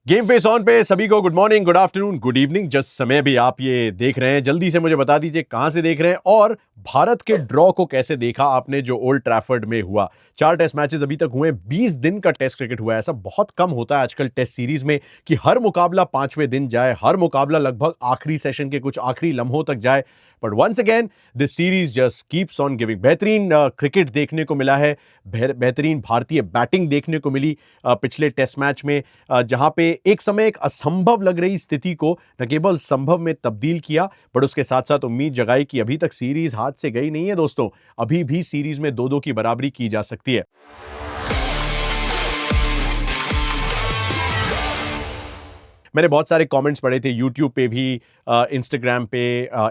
Game face on पे सभी को good morning, good afternoon, good evening, just समय भी आप ये देख रहे हैं। जल्दी से मुझे बता दीजिए कहां से देख रहे हैं और भारत के ड्रॉ को कैसे देखा आपने जो ओल्ड ट्रैफर्ड में हुआ। 4 टेस्ट मैचेस अभी तक हुए, 20 दिन का टेस्ट क्रिकेट हुआ है। ऐसा बहुत कम होता है आजकल टेस्ट सीरीज में कि हर मुकाबला 5वें दिन जाए, हर मुकाबला लगभग आखिरी सेशन के कुछ आखिरी लम्हों तक जाए। But once again this series just keeps on giving. बेहतरीन क्रिकेट देखने को मिला है, बेहतरीन भारतीय बैटिंग देखने को मिली पिछले टेस्ट मैच में, जहां पे एक समय एक असंभव लग रही स्थिति को न केवल संभव में तब्दील किया, बट उसके साथ साथ उम्मीद जगाई कि अभी तक सीरीज हाथ से गई नहीं है दोस्तों, अभी भी सीरीज में 2-2 की बराबरी की जा सकती है। मैंने बहुत सारे कमेंट्स पढ़े थे यूट्यूब पे भी, इंस्टाग्राम पे,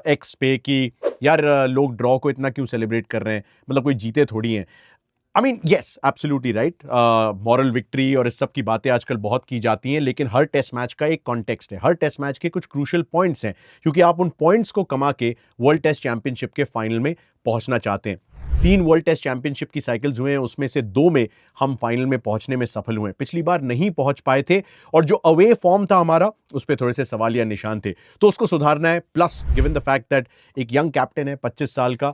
एक्स पे कि यार लोग ड्रॉ को इतना क्यों सेलिब्रेट कर रहे हैं, मतलब कोई जीते थोड़ी हैं। I mean yes, absolutely right, moral victory और इस सब की बातें आजकल बहुत की जाती हैं, लेकिन हर टेस्ट मैच का एक कॉन्टेक्स्ट है, हर टेस्ट मैच के कुछ क्रूशियल पॉइंट्स हैं, क्योंकि आप उन पॉइंट्स को कमा के वर्ल्ड टेस्ट चैंपियनशिप के फाइनल में पहुंचना चाहते हैं। 3 वर्ल्ड टेस्ट चैंपियनशिप की साइकिल्स हुए हैं, उसमें से 2 में हम फाइनल में पहुंचने में सफल हुए। पिछली बार नहीं पहुंच पाए थे और जो अवे फॉर्म था हमारा, उस पर थोड़े से सवालिया निशान थे, तो उसको सुधारना है। Plus given the fact that एक यंग कैप्टन है 25 साल का,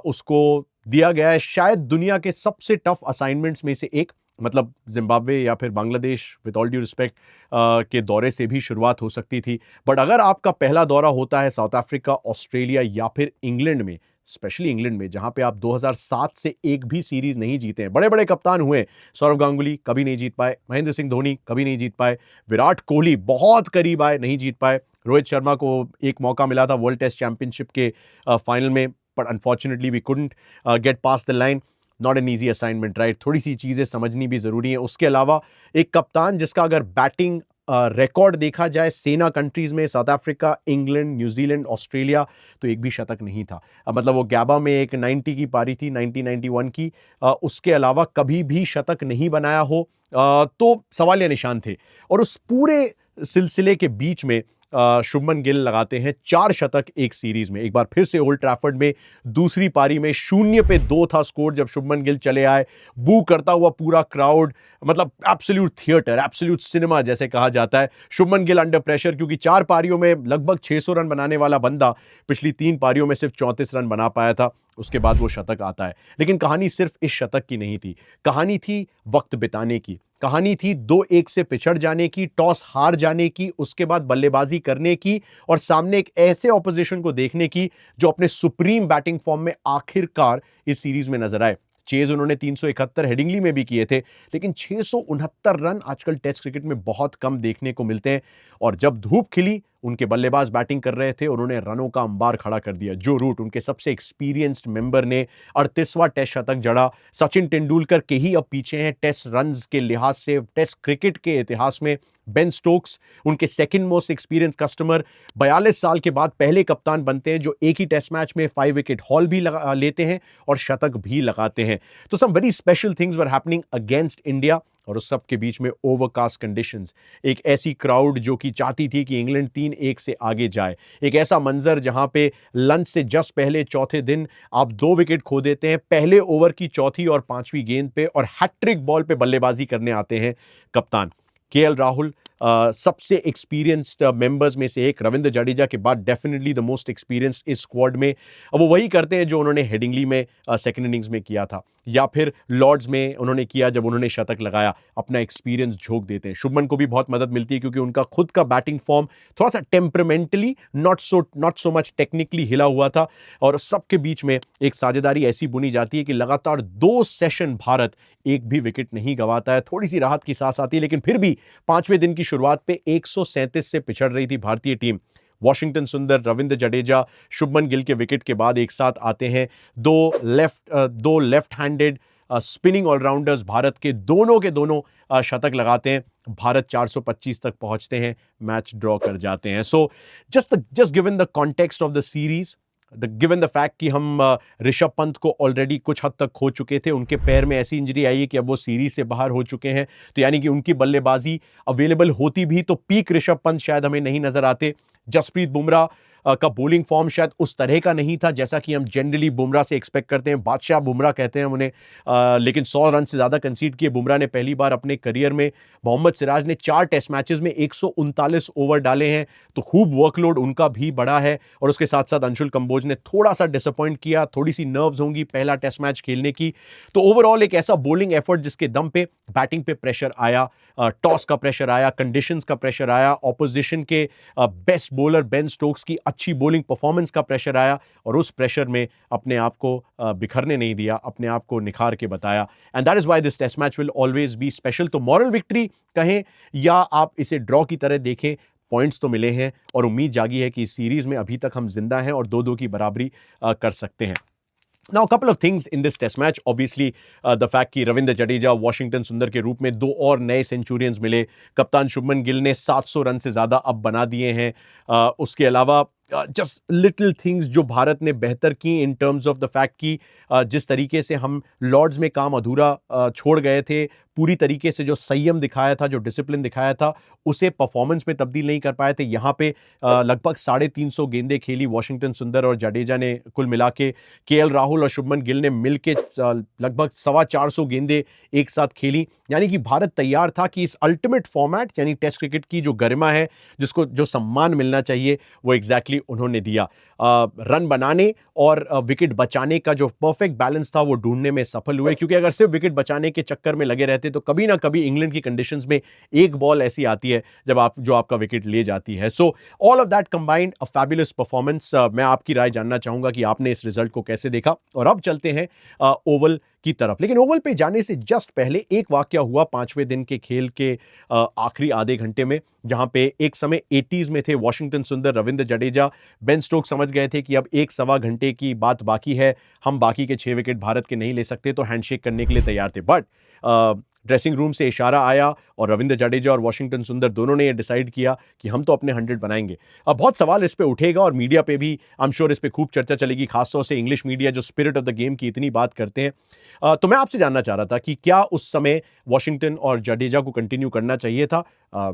उसको दिया गया है शायद दुनिया के सबसे टफ असाइनमेंट्स में से एक, मतलब जिम्बाब्वे या फिर Bangladesh, with all due respect, के दौरे से भी शुरुआत हो सकती थी। बट अगर आपका पहला दौरा होता है साउथ अफ्रीका, ऑस्ट्रेलिया या फिर इंग्लैंड में, स्पेशली इंग्लैंड में, जहां पे आप 2007 से एक भी सीरीज नहीं जीते हैं। बड़े बड़े कप्तान हुए, सौरव गांगुली कभी नहीं जीत पाए, महेंद्र सिंह धोनी कभी नहीं जीत पाए, विराट कोहली बहुत करीब आए, नहीं जीत पाए, रोहित शर्मा को एक मौका मिला था वर्ल्ड टेस्ट चैंपियनशिप के फाइनल में, but unfortunately we couldn't get pass the line. Not an easy assignment, right? थोड़ी सी चीज़ें समझनी भी ज़रूरी है। उसके अलावा एक कप्तान जिसका अगर बैटिंग रिकॉर्ड देखा जाए सेना कंट्रीज में, south Africa, England, New Zealand, Australia, तो एक भी शतक नहीं था। मतलब वो गैबा में एक 90 की पारी थी, 1991 की, उसके अलावा कभी भी शतक नहीं बनाया हो, तो सवालिया निशान थे। और उस पूरे सिलसिले के बीच में शुभमन गिल लगाते हैं 4 शतक एक सीरीज में। एक बार फिर से ओल्ड ट्रैफर्ड में दूसरी पारी में 0 पे 2 था स्कोर जब शुभमन गिल चले आए, बू करता हुआ पूरा क्राउड, मतलब एब्सोल्यूट थिएटर, एब्सोल्यूट सिनेमा जैसे कहा जाता है। शुभमन गिल अंडर प्रेशर, क्योंकि 4 पारियों में लगभग 600 रन बनाने वाला बंदा पिछली 3 पारियों में सिर्फ 34 रन बना पाया था, उसके बाद वो शतक आता है। लेकिन कहानी सिर्फ इस शतक की नहीं थी, कहानी थी वक्त बिताने की, कहानी थी 2-1 से पिछड़ जाने की, टॉस हार जाने की, उसके बाद बल्लेबाजी करने की और सामने एक ऐसे ऑपोजिशन को देखने की जो अपने सुप्रीम बैटिंग फॉर्म में आखिरकार इस सीरीज में नजर आए। चेज उन्होंने 371 हेडिंगली में भी किए थे, लेकिन 669 रन आजकल टेस्ट क्रिकेट में बहुत कम देखने को मिलते हैं। और जब धूप खिली, उनके बल्लेबाज बैटिंग कर रहे थे, उन्होंने रनों का अंबार खड़ा कर दिया। जो रूट, उनके सबसे एक्सपीरियंस्ड मेंबर ने 38वां टेस्ट शतक जड़ा। सचिन तेंदुलकर के ही अब पीछे हैं टेस्ट रन्स के लिहाज से टेस्ट क्रिकेट के इतिहास में। बेन स्टोक्स उनके सेकंड मोस्ट एक्सपीरियंस कस्टमर, 42 साल के बाद पहले कप्तान बनते हैं जो एक ही टेस्ट मैच में 5 विकेट हॉल भी लेते हैं और शतक भी लगाते हैं। तो some very special things were happening against India, और उस सब के बीच में ओवरकास्ट कंडीशंस, एक ऐसी क्राउड जो कि चाहती थी कि इंग्लैंड 3-1 से आगे जाए, एक ऐसा मंजर जहां पे लंच से जस्ट पहले चौथे दिन आप 2 विकेट खो देते हैं पहले ओवर की चौथी और 5वीं गेंद पे, और हैट्रिक बॉल पे बल्लेबाजी करने आते हैं कप्तान केएल राहुल, सबसे एक्सपीरियंस्ड मेंबर्स में से एक, रविंद्र जडेजा के बाद डेफिनेटली द मोस्ट एक्सपीरियंस्ड इस स्क्वाड में। अब वो वही करते हैं जो उन्होंने हेडिंगली में सेकंड इनिंग्स में किया था, या फिर लॉर्ड्स में उन्होंने किया जब उन्होंने शतक लगाया, अपना एक्सपीरियंस झोंक देते हैं। शुभमन को भी बहुत मदद मिलती है क्योंकि उनका खुद का बैटिंग फॉर्म थोड़ा सा temperamentally, not so much technically हिला हुआ था, और सबके बीच में एक साझेदारी ऐसी बुनी जाती है कि लगातार 2 सेशन भारत एक भी विकेट नहीं गंवाता है। थोड़ी सी राहत की सांस आती है, लेकिन फिर भी 5वें दिन की शुरुआत पे 137 से पिछड़ रही थी भारतीय टीम। वॉशिंगटन सुंदर, रविंद्र जडेजा, शुभमन गिल के विकेट के बाद एक साथ आते हैं दो left handed spinning allrounders, Bharat के दोनों शतक लगाते हैं। भारत 425 तक पहुंचते हैं, मैच ड्रॉ कर जाते हैं। So just given the context of the series, given the fact कि हम ऋषभ पंत को ऑलरेडी कुछ हद तक खो चुके थे, उनके पैर में ऐसी इंजरी आई है कि अब वो सीरीज से बाहर हो चुके हैं, तो यानी कि उनकी बल्लेबाजी अवेलेबल होती भी तो पीक ऋषभ पंत शायद हमें नहीं नजर आते। जसप्रीत बुमराह का बॉलिंग फॉर्म शायद उस तरह का नहीं था जैसा कि हम जनरली बुमराह से एक्सपेक्ट करते हैं। बादशाह बुमराह कहते हैं उन्हें, लेकिन 100 रन से ज़्यादा कंसीड किए बुमराह ने पहली बार अपने करियर में। मोहम्मद सिराज ने 4 टेस्ट मैचेस में 139 ओवर डाले हैं, तो खूब वर्कलोड उनका भी बढ़ा है। और उसके साथ साथ अंशुल कंबोज ने थोड़ा सा डिसअपॉइंट किया, थोड़ी सी नर्व्स होंगी पहला टेस्ट मैच खेलने की। तो ओवरऑल एक ऐसा बॉलिंग एफर्ट जिसके दम पे बैटिंग पे प्रेशर आया, टॉस का प्रेशर आया, कंडीशंस का प्रेशर आया, ऑपोजिशन के बेस्ट बॉलर बेन स्टोक्स की अच्छी बॉलिंग परफॉर्मेंस का प्रेशर आया, और उस प्रेशर में अपने आप को बिखरने नहीं दिया, अपने आप को निखार के बताया। And that is why this test match will always be special. तो मॉरल विक्ट्री कहें या आप इसे ड्रॉ की तरह देखें, पॉइंट्स तो मिले हैं और उम्मीद जागी है कि इस सीरीज में अभी तक हम जिंदा हैं और 2-2 की बराबरी कर सकते हैं। Now, a couple of things in this test match. Obviously, the fact कि रविंद्र जडेजा वॉशिंगटन सुंदर के रूप में 2 और नए सेंचुरियंस मिले। कप्तान शुभमन गिल ने 700 रन से ज़्यादा अब बना दिए हैं। उसके अलावा जस्ट लिटिल थिंग्स जो भारत ने बेहतर की in terms of the fact कि जिस तरीके से हम लॉर्ड्स में काम अधूरा छोड़ गए थे, पूरी तरीके से जो संयम दिखाया था, जो डिसिप्लिन दिखाया था, उसे परफॉर्मेंस में तब्दील नहीं कर पाए थे। यहाँ पे लगभग 350 गेंदें खेली वॉशिंगटन सुंदर और जडेजा ने कुल मिला के। केएल राहुल और शुभमन गिल ने मिल के लगभग 450 गेंदें एक साथ खेली। यानी कि भारत तैयार था कि इस अल्टीमेट फॉर्मेट यानी टेस्ट क्रिकेट की जो गरिमा है, जिसको जो सम्मान मिलना चाहिए, वो एग्जैक्टली उन्होंने दिया। रन बनाने और विकेट बचाने का जो परफेक्ट बैलेंस था वो ढूंढने में सफल हुए, क्योंकि अगर सिर्फ विकेट बचाने के चक्कर में लगे रहते तो कभी ना कभी इंग्लैंड की कंडीशंस में एक बॉल ऐसी आती है जब आपका विकेट ले जाती है। So all of that combined a fabulous performance. मैं आपकी राय जानना चाहूंगा कि आपने इस रिजल्ट को कैसे देखा। और अब चलते हैं ओवल की तरफ। लेकिन ओवल पे जाने से जस्ट पहले एक वाकया हुआ 5वें दिन के खेल के आखिरी आधे घंटे में, जहां पे एक समय 80s में थे वॉशिंगटन सुंदर, रविंद्र जडेजा। बेन स्टोक समझ गए थे कि अब 1-1.25 घंटे की बात बाकी है, हम बाकी के 6 विकेट भारत के नहीं ले सकते, तो हैंडशेक करने के लिए तैयार थे। बट ड्रेसिंग रूम से इशारा आया और रविंद्र जडेजा और वॉशिंगटन सुंदर दोनों ने यह डिसाइड किया कि हम तो अपने 100 बनाएंगे। अब बहुत सवाल इस पे उठेगा और मीडिया पे भी आई एम श्योर इस पे खूब चर्चा चलेगी, खासतौर से इंग्लिश मीडिया जो स्पिरिट ऑफ द गेम की इतनी बात करते हैं। तो मैं आपसे जानना चाह रहा था कि क्या उस समय वॉशिंगटन और जडेजा को कंटिन्यू करना चाहिए था?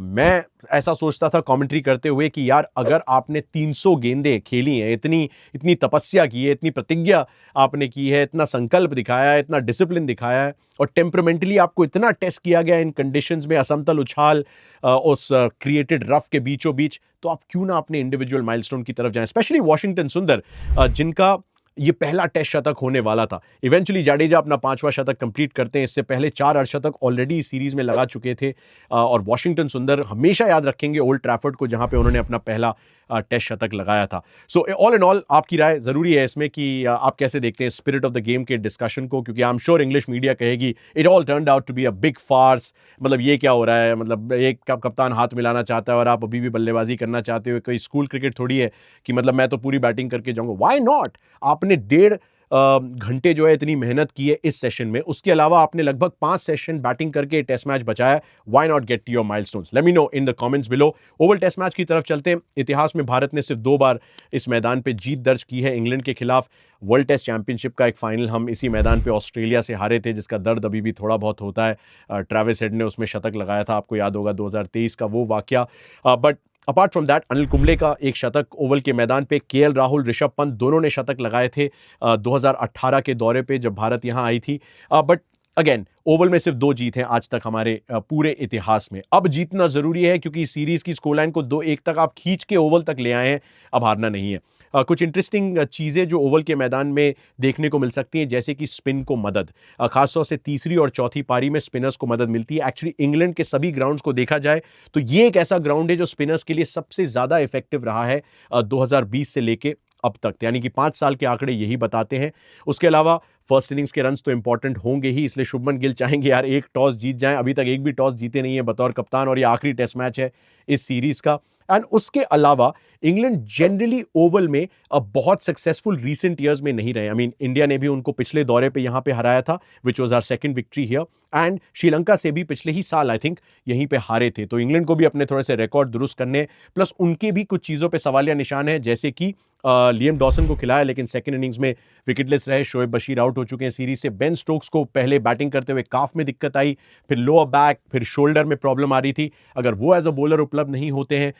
मैं ऐसा सोचता था कमेंट्री करते हुए कि यार, अगर आपने 300 गेंदें खेली हैं, इतनी तपस्या की है, इतनी प्रतिज्ञा आपने की है, इतना संकल्प दिखाया है, इतना डिसिप्लिन दिखाया है, और टेम्परामेंटली आपको इतना टेस्ट किया गया इन कंडीशंस में, असमतल उछाल उस क्रिएटेड रफ के बीचों बीच, तो आप क्यों ना अपने इंडिविजुअल माइलस्टोन की तरफ जाएं? स्पेशली वॉशिंगटन सुंदर, जिनका ये पहला टेस्ट शतक होने वाला था। इवेंचुअली जडेजा अपना 5वां शतक कंप्लीट करते हैं। इससे पहले 4 अर्धशतक ऑलरेडी इस सीरीज में लगा चुके थे। और वॉशिंगटन सुंदर हमेशा याद रखेंगे ओल्ड ट्रैफर्ड को, जहां पे उन्होंने अपना पहला टेस्ट शतक लगाया था। सो ऑल इन ऑल आपकी राय जरूरी है इसमें कि आप कैसे देखते हैं स्पिरिट ऑफ द गेम के डिस्कशन को, क्योंकि I am sure English media कहेगी it all turned out to be a big farce. मतलब ये क्या हो रहा है, मतलब एक कप्तान हाथ मिलाना चाहता है और आप अभी भी बल्लेबाजी करना चाहते हो। कोई स्कूल क्रिकेट थोड़ी है कि मतलब मैं तो पूरी बैटिंग करके जाऊंगा। Why not? आपने 1.5 घंटे जो है इतनी मेहनत की है इस सेशन में, उसके अलावा आपने लगभग 5 सेशन बैटिंग करके टेस्ट मैच बचाया। Why not get to your milestones? Let me know in the comments below. Oval test match की तरफ चलते हैं। इतिहास में भारत ने सिर्फ 2 बार इस मैदान पे जीत दर्ज की है, इंग्लैंड के खिलाफ। वर्ल्ड टेस्ट चैंपियनशिप का एक फाइनल हम इसी मैदान पे ऑस्ट्रेलिया से हारे थे, जिसका दर्द अभी भी थोड़ा बहुत होता है। ट्रेविस हेड ने उसमें शतक लगाया था, आपको याद होगा 2023 का वो वाकया। But apart from that, Anil Kumble का एक शतक ओवल के मैदान पे, केएल राहुल, ऋषभ पंत दोनों ने शतक लगाए थे 2018 के दौरे पे जब भारत यहां आई थी। बट अगेन ओवल में सिर्फ 2 जीत हैं आज तक हमारे पूरे इतिहास में। अब जीतना जरूरी है, क्योंकि सीरीज की स्कोरलाइन को 2-1 तक आप खींच के ओवल तक ले आए हैं, अब हारना नहीं है। कुछ इंटरेस्टिंग चीजें जो ओवल के मैदान में देखने को मिल सकती हैं, जैसे कि स्पिन को मदद, खासतौर से तीसरी और चौथी पारी में स्पिनर्स को मदद मिलती है। एक्चुअली इंग्लैंड के सभी ग्राउंड्स को देखा जाए तो ये एक ऐसा ग्राउंड है जो स्पिनर्स के लिए सबसे ज्यादा इफेक्टिव रहा है 2020 से लेके अब तक, यानी कि 5 साल के आंकड़े यही बताते हैं। उसके अलावा फर्स्ट इनिंग्स के रन्स तो इंपॉर्टेंट होंगे ही, इसलिए शुभमन गिल चाहेंगे यार एक टॉस जीत जाएं। अभी तक एक भी टॉस जीते नहीं है बतौर कप्तान, और ये आखिरी टेस्ट मैच है इस सीरीज का। एंड उसके अलावा इंग्लैंड जनरली ओवल में अब बहुत सक्सेसफुल रीसेंट ईयर्स में नहीं रहे। आई मीन इंडिया ने भी उनको पिछले दौरे पे यहां पे हराया था, which was our second victory here, and Sri Lanka से भी पिछले ही साल आई थिंक यहीं पे हारे थे। तो इंग्लैंड को भी अपने थोड़े से रिकॉर्ड दुरुस्त करने, प्लस उनके भी कुछ चीजों पे सवालिया निशान है, जैसे कि लियम डॉसन को खिलाया, लेकिन सेकंड इनिंग्स में विकेटलेस रहे। शोएब बशीर आउट हो चुके हैं सीरीज से। बेन स्टोक्स को पहले बैटिंग करते हुए काफ में दिक्कत आई, फिर लोअर बैक, फिर शोल्डर में प्रॉब्लम आ रही थी। अगर वो एज अ बॉलर उपलब्ध नहीं होते हैं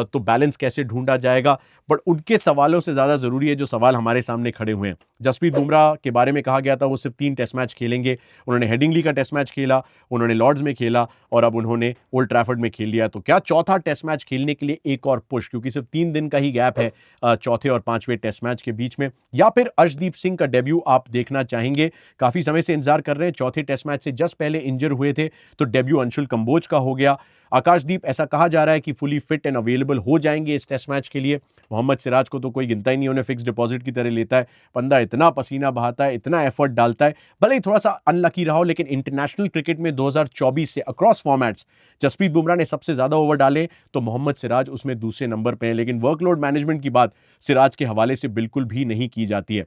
तो बैलेंस कैसे ढूंढा जाएगा। बट उनके सवालों से ज़्यादा ज़रूरी है जो सवाल हमारे सामने खड़े हुए हैं। जसप्रीत बुमराह के बारे में कहा गया था वो सिर्फ 3 टेस्ट मैच खेलेंगे। उन्होंने हेडिंगली का टेस्ट मैच खेला, उन्होंने लॉर्ड्स में खेला और अब उन्होंने ओल्ड ट्रैफर्ड में खेल लिया। तो क्या चौथा टेस्ट मैच खेलने के लिए एक और पुश, क्योंकि सिर्फ 3 दिन का ही गैप है चौथे और पांचवें टेस्ट मैच के बीच में, या फिर अर्शदीप सिंह का डेब्यू आप देखना चाहेंगे? काफी समय से इंतजार कर रहे हैं, चौथे टेस्ट मैच से जस्ट पहले इंजर हुए थे, तो डेब्यू अंशुल कंबोज का हो गया। आकाशदीप ऐसा कहा जा रहा है कि फुली फिट एंड अवेलेबल हो जाएंगे इस टेस्ट मैच के लिए। मोहम्मद सिराज को तो कोई गिनता ही नहीं, उन्हें फिक्स डिपॉजिट की तरह लेता है। बंदा इतना पसीना बहाता है, इतना एफर्ट डालता है, भले ही थोड़ा सा अनलकी रहा हो, लेकिन इंटरनेशनल क्रिकेट में 2024 से अक्रॉस फॉर्मेट्स जसप्रीत बुमराह ने सबसे ज्यादा ओवर डाले तो मोहम्मद सिराज उसमें दूसरे नंबर पे हैं। लेकिन वर्कलोड मैनेजमेंट की बात सिराज के हवाले से बिल्कुल भी नहीं की जाती है।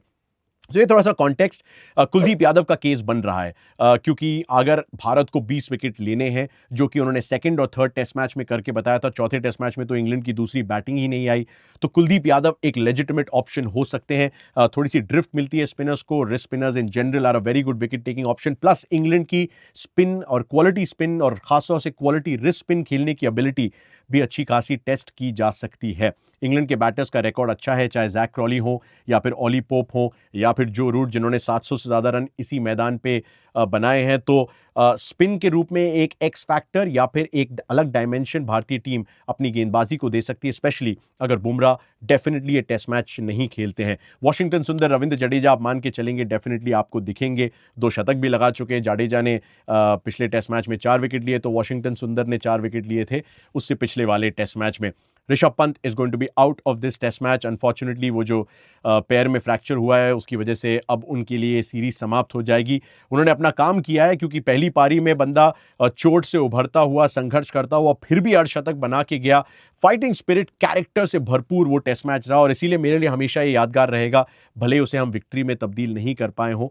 तो ये थोड़ा सा कॉन्टेक्स्ट कुलदीप यादव का केस बन रहा है, क्योंकि अगर भारत को 20 विकेट लेने हैं, जो कि उन्होंने सेकंड और थर्ड टेस्ट मैच में करके बताया था, चौथे टेस्ट मैच में तो इंग्लैंड की दूसरी बैटिंग ही नहीं आई, तो कुलदीप यादव एक लेजिटिमेट ऑप्शन हो सकते हैं। थोड़ी सी ड्रिफ्ट मिलती है स्पिनर्स को, wrist spinners in general are a very good wicket taking option, plus England की स्पिन और क्वालिटी स्पिन और खासतौर से क्वालिटी रिस्ट स्पिन खेलने की एबिलिटी भी अच्छी खासी टेस्ट की जा सकती है। इंग्लैंड के बैटर्स का रिकॉर्ड अच्छा है, चाहे जैक क्रॉली हो या फिर ऑली पोप हो या फिर जो रूट, जिन्होंने 700 से ज़्यादा रन इसी मैदान पे बनाए हैं। तो स्पिन के रूप में एक एक्स फैक्टर या फिर एक अलग डायमेंशन भारतीय टीम अपनी गेंदबाजी को दे सकती है, स्पेशली अगर बुमराह डेफिनेटली ये टेस्ट मैच नहीं खेलते हैं। वॉशिंगटन सुंदर, रविंद्र जडेजा आप मान के चलेंगे डेफिनेटली आपको दिखेंगे, 2 शतक भी लगा चुके हैं। जाडेजा ने पिछले टेस्ट मैच में 4 विकेट लिए, तो वॉशिंगटन सुंदर ने 4 विकेट लिए थे उससे पिछले वाले टेस्ट मैच में। Rishabh Pant is going to be out of this test match unfortunately. वो जो पैर में फ्रैक्चर हुआ है उसकी वजह से अब उनके लिए सीरीज समाप्त हो जाएगी। उन्होंने अपना काम किया है, क्योंकि पहली पारी में बंदा चोट से उभरता हुआ, संघर्ष करता हुआ फिर भी अर्धशतक बना के गया। फाइटिंग स्पिरिट, कैरेक्टर से भरपूर वो टेस्ट मैच रहा और इसीलिए मेरे लिए हमेशा ये यादगार रहेगा, भले उसे हम विक्ट्री में तब्दील नहीं कर पाए हों।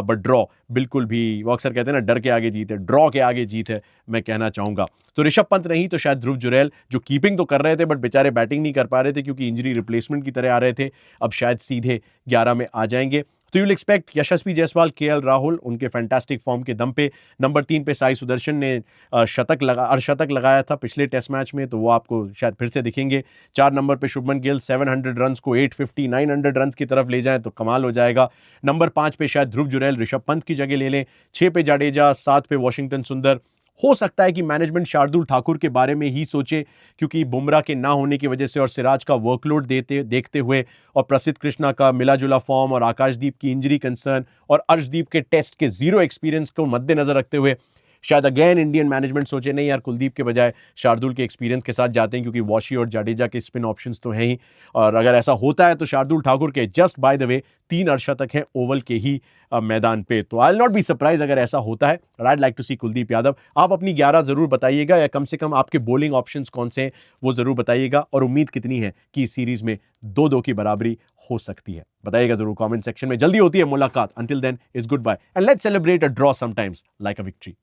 बट ड्रॉ बिल्कुल भी, वो अक्सर कहते हैं ना, डर के आगे जीत है, ड्रॉ के आगे जीत है, मैं कहना चाहूंगा। तो ऋषभ पंत नहीं तो शायद ध्रुव जुरैल, जो कीपिंग तो कर रहे थे बट बेचारे बैटिंग नहीं कर पा रहे थे क्योंकि इंजरी रिप्लेसमेंट की तरह आ रहे थे, अब शायद सीधे 11 में आ जाएंगे। तो you will expect Yashasvi Jaiswal, KL Rahul उनके फैंटास्टिक फॉर्म के दम पे। नंबर 3 पे साई सुदर्शन ने अर्धशतक लगाया था पिछले टेस्ट मैच में, तो वो आपको शायद फिर से दिखेंगे। 4 नंबर पे शुभमन गिल 700 रन को 850 900 रन की तरफ ले जाएं तो कमाल हो जाएगा। नंबर 5 पे शायद ध्रुव जुरैल ऋषभ पंत की जगह ले लें। 6 पे जाडेजा, 7 पे वॉशिंगटन सुंदर। हो सकता है कि मैनेजमेंट शार्दुल ठाकुर के बारे में ही सोचे, क्योंकि बुमराह के ना होने की वजह से और सिराज का वर्कलोड देखते हुए और प्रसिद्ध कृष्णा का मिला जुला फॉर्म और आकाशदीप की इंजरी कंसर्न और अर्शदीप के टेस्ट के 0 एक्सपीरियंस को मद्देनजर रखते हुए शायद अगेन इंडियन मैनेजमेंट सोचे नहीं यार, कुलदीप के बजाय शार्दुल के एक्सपीरियंस के साथ जाते हैं, क्योंकि वॉशी और जाडेजा के स्पिन ऑप्शंस तो हैं ही। और अगर ऐसा होता है तो शार्दुल ठाकुर के जस्ट बाय द वे 3 अर्धशतक हैं ओवल के ही मैदान पे। तो I will not be surprise अगर ऐसा होता है। आई वुड लाइक टू सी कुलदीप यादव। आप अपनी 11 जरूर बताइएगा, या कम से कम आपके बॉलिंग ऑप्शंस कौन से हैं वो जरूर बताइएगा, और उम्मीद कितनी है कि इस सीरीज में 2-2 की बराबरी हो सकती है, बताइएगा जरूर कमेंट सेक्शन में। जल्दी होती है मुलाकात, until then it's goodbye and let's celebrate a draw sometimes like a victory.